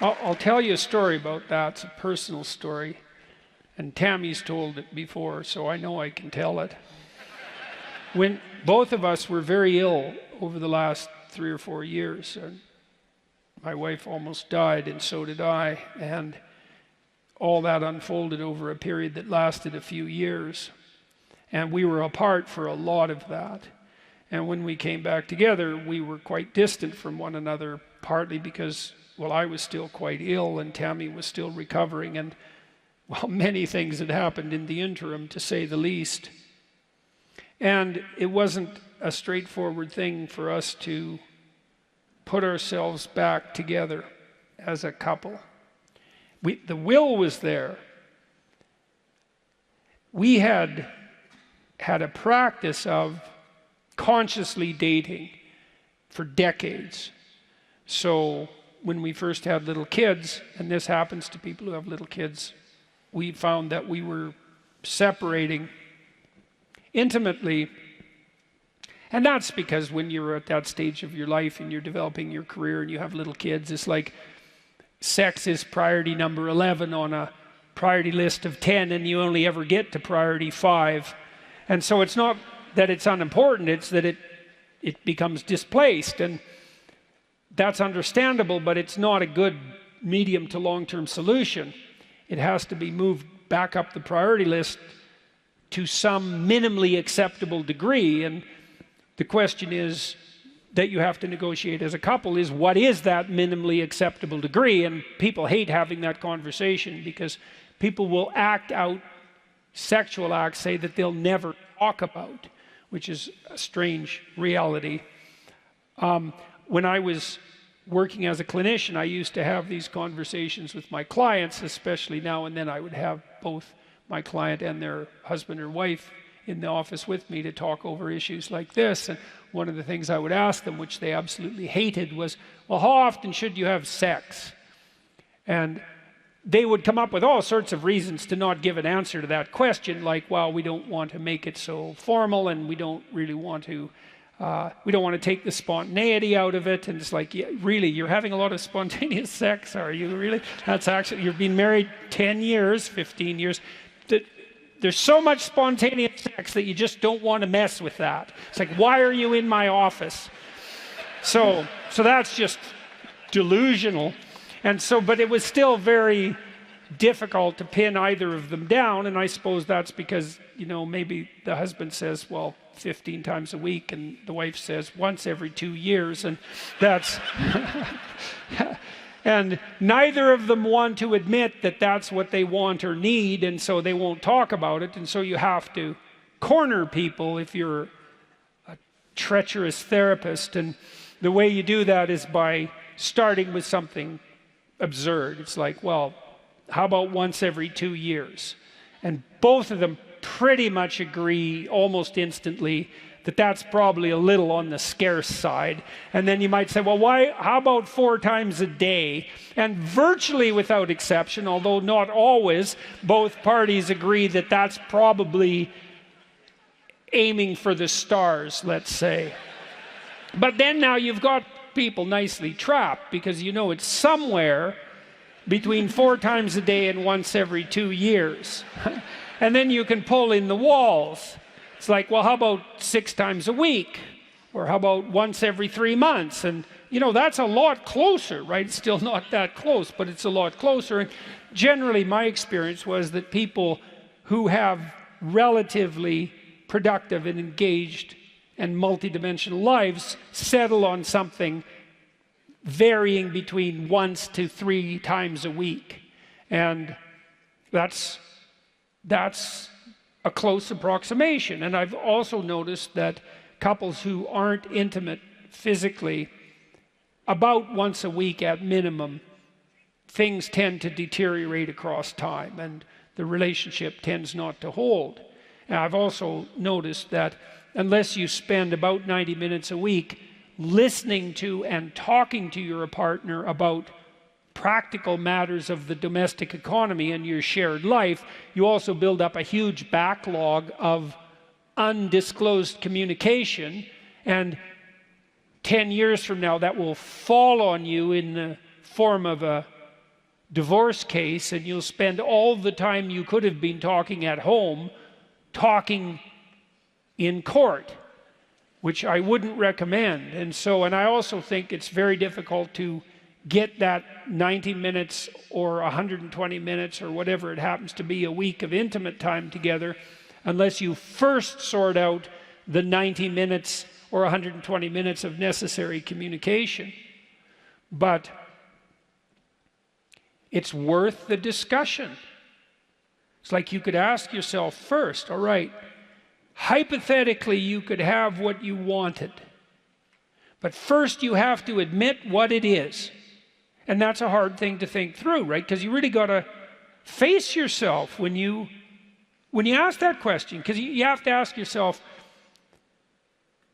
I'll tell you a story about that. It's a personal story. And Tammy's told it before, so I know I can tell it. When both of us were very ill over the last 3 or 4 years, and my wife almost died, and so did I, and all that unfolded over a period that lasted a few years. And we were apart for a lot of that. And when we came back together, we were quite distant from one another, partly because, well, I was still quite ill and Tammy was still recovering, and, well, many things had happened in the interim, to say the least. And it wasn't a straightforward thing for us to put ourselves back together as a couple. The will was there. We had a practice of consciously dating for decades. So when we first had little kids, and this happens to people who have little kids, we found that we were separating intimately. And that's because when you're at that stage of your life and you're developing your career and you have little kids, it's like sex is priority number 11 on a priority list of 10, and you only ever get to priority 5. And so it's not that it's unimportant, it's that it becomes displaced. And that's understandable, but it's not a good medium to long-term solution. It has to be moved back up the priority list to some minimally acceptable degree. And the question is that you have to negotiate as a couple is, what is that minimally acceptable degree? And people hate having that conversation because people will act out sexual acts, say, that they'll never talk about, which is a strange reality. When I was working as a clinician, I used to have these conversations with my clients, especially now and then. I would have both my client and their husband or wife in the office with me to talk over issues like this. And one of the things I would ask them, which they absolutely hated, was, well, how often should you have sex? And they would come up with all sorts of reasons to not give an answer to that question, like, well, we don't want to make it so formal, and we don't really want to take the spontaneity out of it. And it's like, yeah, really, you're having a lot of spontaneous sex, are you really? That's actually, you've been married 10 years, 15 years. There's so much spontaneous sex that you just don't want to mess with that. It's like, why are you in my office? So that's just delusional. And so, but it was still very difficult to pin either of them down. And I suppose that's because, you know, maybe the husband says, well, 15 times a week, and the wife says once every 2 years. And that's, and neither of them want to admit that that's what they want or need. And so they won't talk about it. And so you have to corner people if you're a treacherous therapist. And the way you do that is by starting with something absurd. It's like, well, how about once every 2 years? And both of them pretty much agree almost instantly that that's probably a little on the scarce side. And then you might say, well, how about 4 times a day? And virtually without exception, although not always, both parties agree that that's probably aiming for the stars, let's say. But then now you've got people nicely trapped, because you know it's somewhere between 4 times a day and once every 2 years. And then you can pull in the walls. It's like, well, how about 6 times a week? Or how about once every 3 months? And, you know, that's a lot closer, right? It's still not that close, but it's a lot closer. And generally, my experience was that people who have relatively productive and engaged and multidimensional lives settle on something varying between 1 to 3 times a week. And that's a close approximation. And I've also noticed that couples who aren't intimate physically, about once a week at minimum, things tend to deteriorate across time, and the relationship tends not to hold. And I've also noticed that unless you spend about 90 minutes a week listening to and talking to your partner about practical matters of the domestic economy and your shared life, you also build up a huge backlog of undisclosed communication. And 10 years from now, that will fall on you in the form of a divorce case, and you'll spend all the time you could have been talking at home talking in court, which I wouldn't recommend. And I also think it's very difficult to get that 90 minutes or 120 minutes or whatever it happens to be a week of intimate time together unless you first sort out the 90 minutes or 120 minutes of necessary communication. But it's worth the discussion. It's like you could ask yourself first, all right, hypothetically you could have what you wanted, but first you have to admit what it is. And that's a hard thing to think through, right? Because you really got to face yourself when you ask that question, because you have to ask yourself,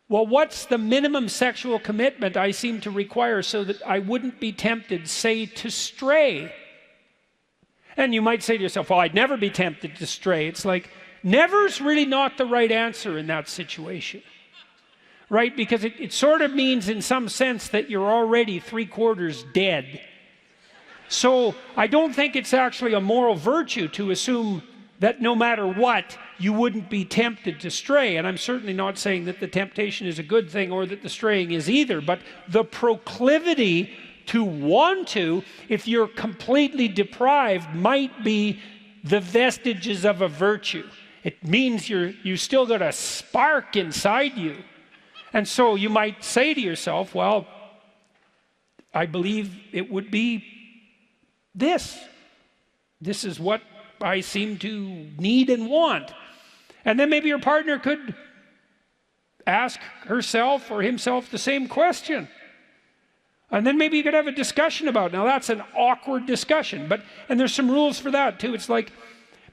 well, what's the minimum sexual commitment I seem to require so that I wouldn't be tempted, say, to stray? And you might say to yourself, well, I'd never be tempted to stray. It's like, never's really not the right answer in that situation, right? Because it sort of means in some sense that you're already 3/4 dead. So I don't think it's actually a moral virtue to assume that no matter what, you wouldn't be tempted to stray. And I'm certainly not saying that the temptation is a good thing or that the straying is either, but the proclivity to want to, if you're completely deprived, might be the vestiges of a virtue. It means you still got a spark inside you. And so you might say to yourself, well, I believe it would be this. This is what I seem to need and want. And then maybe your partner could ask herself or himself the same question. And then maybe you could have a discussion about it. Now that's an awkward discussion, and there's some rules for that too. It's like,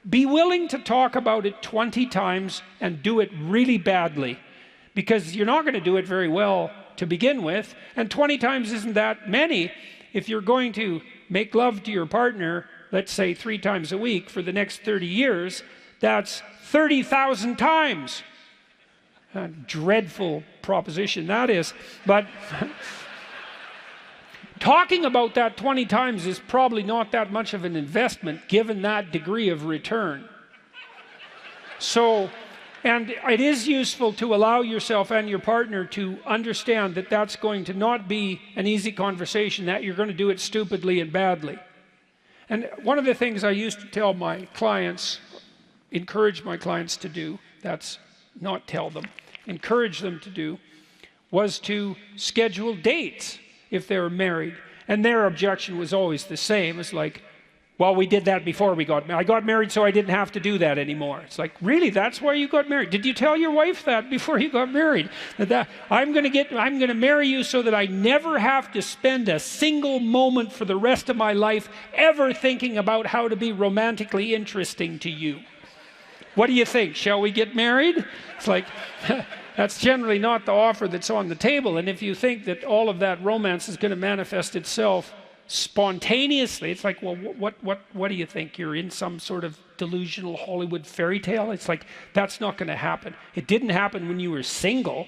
be willing to talk about it 20 times and do it really badly, because you're not going to do it very well to begin with, and 20 times isn't that many. If you're going to make love to your partner, let's say 3 times a week for the next 30 years, that's 30,000 times. A dreadful proposition that is, but talking about that 20 times is probably not that much of an investment given that degree of return. So, and it is useful to allow yourself and your partner to understand that that's going to not be an easy conversation, that you're going to do it stupidly and badly. And one of the things I used to tell my clients, encourage my clients to do, that's not tell them, encourage them to do, was to schedule dates if they were married. And their objection was always the same. It's like, well, we did that before we got married. I got married so I didn't have to do that anymore. It's like, really? That's why you got married? Did you tell your wife that before you got married? That I'm going to marry you so that I never have to spend a single moment for the rest of my life ever thinking about how to be romantically interesting to you. What do you think? Shall we get married? It's like, that's generally not the offer that's on the table. And if you think that all of that romance is going to manifest itself spontaneously, it's like, well, what do you think? You're in some sort of delusional Hollywood fairy tale? It's like, that's not going to happen. It didn't happen when you were single,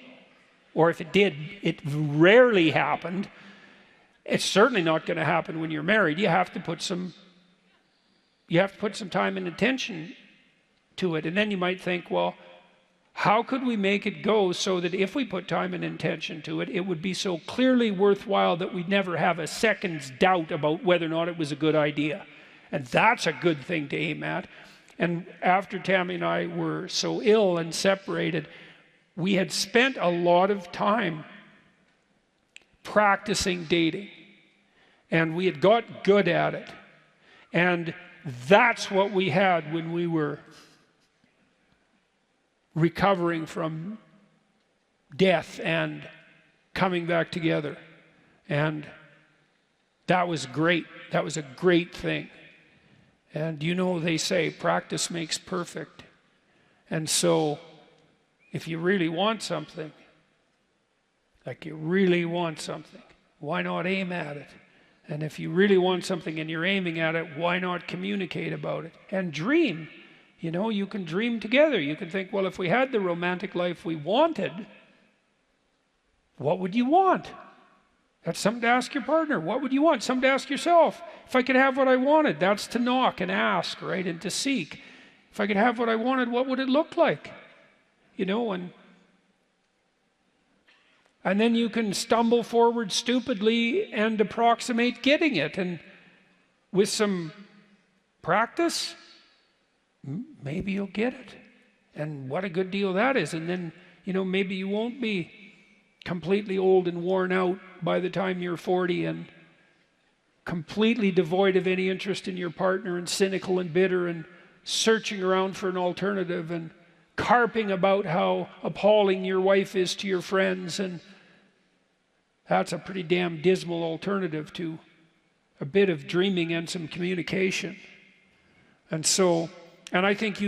or if it did, it rarely happened. It's certainly not going to happen when you're married. You have to put some time and attention to it. And then you might think, well, how could we make it go so that if we put time and intention to it, it would be so clearly worthwhile that we'd never have a second's doubt about whether or not it was a good idea? And that's a good thing to aim at. And after Tammy and I were so ill and separated, we had spent a lot of time practicing dating. And we had got good at it. And that's what we had when we were recovering from death and coming back together. And that was great. That was a great thing. And you know, they say practice makes perfect. And so if you really want something, why not aim at it? And if you really want something and you're aiming at it, why not communicate about it? And dream. You know, you can dream together. You can think, well, if we had the romantic life we wanted, what would you want? That's something to ask your partner. What would you want? Something to ask yourself. If I could have what I wanted, that's to knock and ask, right? And to seek. If I could have what I wanted, what would it look like? You know, and then you can stumble forward stupidly and approximate getting it. And with some practice, maybe you'll get it. And what a good deal that is. And then, you know, maybe you won't be completely old and worn out by the time you're 40 and completely devoid of any interest in your partner and cynical and bitter and searching around for an alternative and carping about how appalling your wife is to your friends. And that's a pretty damn dismal alternative to a bit of dreaming and some communication. And so, and I think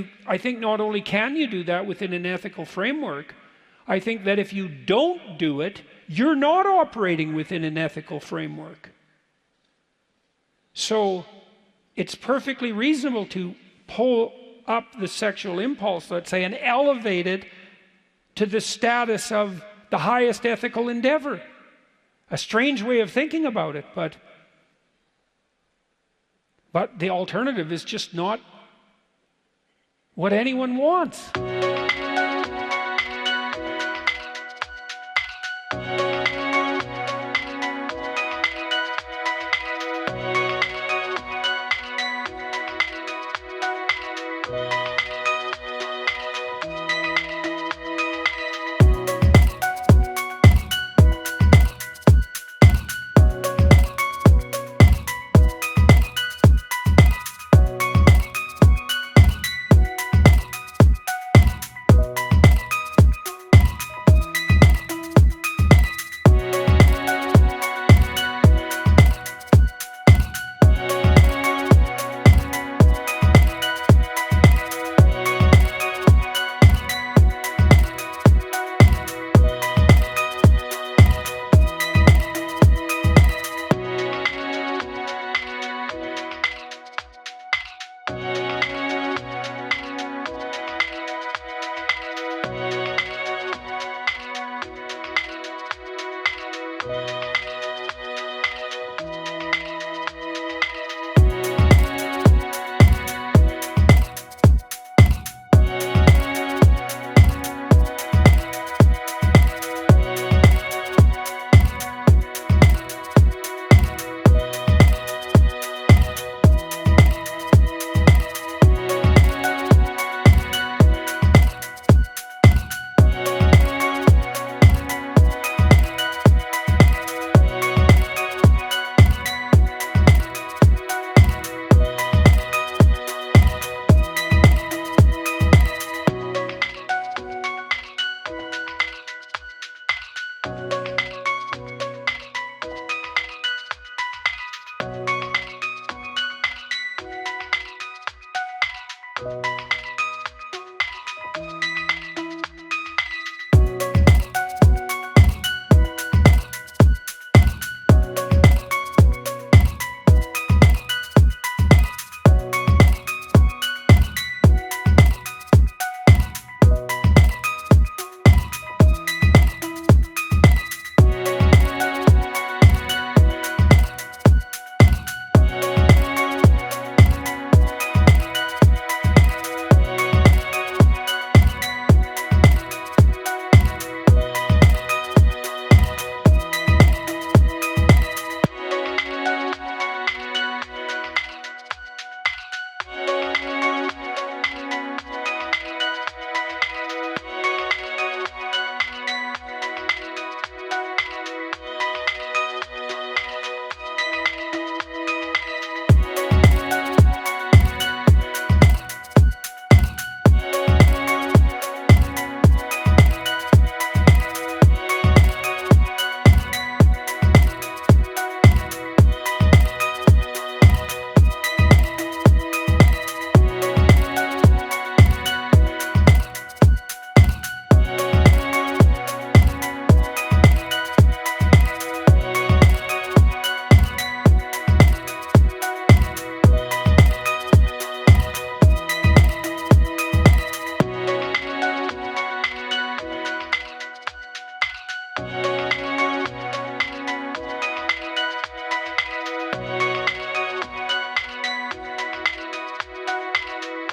not only can you do that within an ethical framework, I think that if you don't do it, you're not operating within an ethical framework. So it's perfectly reasonable to pull up the sexual impulse, let's say, and elevate it to the status of the highest ethical endeavor. A strange way of thinking about it, but the alternative is just not what anyone wants.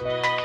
you.